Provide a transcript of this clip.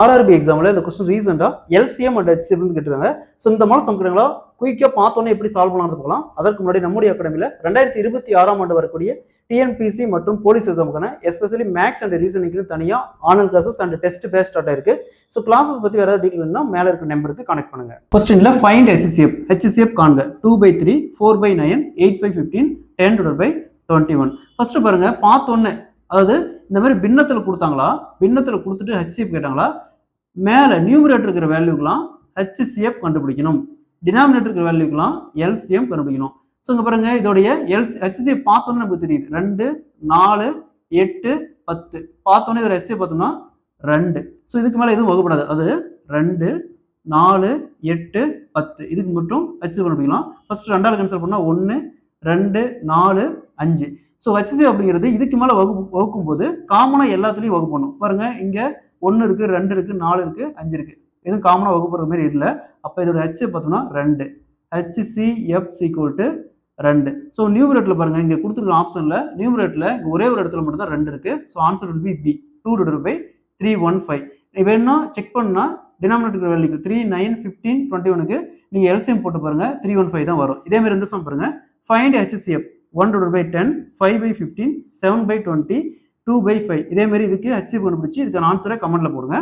RRB எக்ஸாமில் இந்த question ரீசெண்டாக எல்சிஎம் அண்ட் ஹெச்சிஎம் கேட்டுருக்காங்க. ஸோ இந்த மாதிரி சம்கிரங்களா குயிக்காக பார்த்தோன்னே எப்படி சால்வ் பண்ணலாம்னு போகலாம். அதற்கு முன்னாடி நம்முடைய அகாடமியில் 2026 ஆண்டு வரக்கூடிய டிஎன்பிசி மற்றும் போலீஸ் எக்ஸாமுக்கான எஸ்பெஷலி மேக்ஸ் அண்ட் ரீசனிங்க்கு தனியாக online classes and test base start ஆயிருக்கு. ஸோ கிளாஸஸ் பற்றி வேறு டீட்டெயில் வேணும்னா மேலே இருக்க நம்பருக்கு கனெக்ட் பண்ணுங்க. கொஸ்டின்ல ஃபைண்ட் ஹெச்சிஎஃப் காண்க 2/3 4/9 8/15 10/21. ஃபர்ஸ்ட் பாருங்க பார்த்தோன்னே, அதாவது இந்த மாதிரி பின்னத்தில் கொடுத்தாங்களா, பின்னத்தில் கொடுத்துட்டு ஹெச்சிஎஃப் கேட்டாங்களா, மேலே நியூமரேட்டர் இருக்கிற வேல்யூக்கெல்லாம் ஹெச்சிஎஃப் கண்டுபிடிக்கணும், டினாமினேட்டர் இருக்கிற வேல்யூக்கெல்லாம் எல்சிஎம் கண்டுபிடிக்கணும். ஸோ இங்கே பாருங்க, இதோடைய ஹெச்சிஎஃப் பார்த்தோன்னே நமக்கு தெரியுது 2 4 8 10. பார்த்தோன்னே இதோட ஹெச்சிஎஃப் பார்த்தோம்னா 2. ஸோ இதுக்கு மேலே எதுவும் வகுப்படாது. அது 2 4 8 10 இதுக்கு மட்டும் ஹெச்சிஎஃப் கண்டுபிடிக்கலாம். ஃபர்ஸ்ட் 2ஆல் கேன்சல் பண்ணால் 1 2 4 5. ஸோ ஹெச்சிஎஃப் அப்படிங்கிறது இதுக்கு மேலே வகுக்கும் போது காமனாக எல்லாத்துலேயும் வகுப்பணும். பாருங்க, இங்கே 1 இருக்கு, 2 இருக்கு, 4 இருக்கு, 5 இருக்கு, எதுவும் காமனாக வகுப்புற மாதிரி இல்லை. அப்போ இதோட ஹெச்சிஎஃப் பார்த்தோம்னா 2. HCF equal to 2. ஸோ நியூமரேட்டரில் பாருங்க, இங்கே கொடுத்துருக்க ஆப்ஷனில் நியூமரேட்டரில் இங்கே ஒரே ஒரு இடத்துல மட்டும் தான் 2 இருக்கு. So answer will be B 2/315. வேணும்னா செக் பண்ணா டினாமினேட்டர் வேல்யூக்கு 3 9 15 21க்கு நீங்கள் எல்சிஎம் போட்டு பாருங்க 315 தான் வரும். இதே மாதிரி இந்த சம் பாருங்க, ஃபைண்ட் ஹெச்சிஎஃப் 1/10 5/15 7/20 2/5. இதே மாதிரி இதுக்கு ஹெச்சிஎஃப் கண்டுபிடிச்சு இதுக்கான ஆன்சரை கமெண்ட்ல போடுங்க.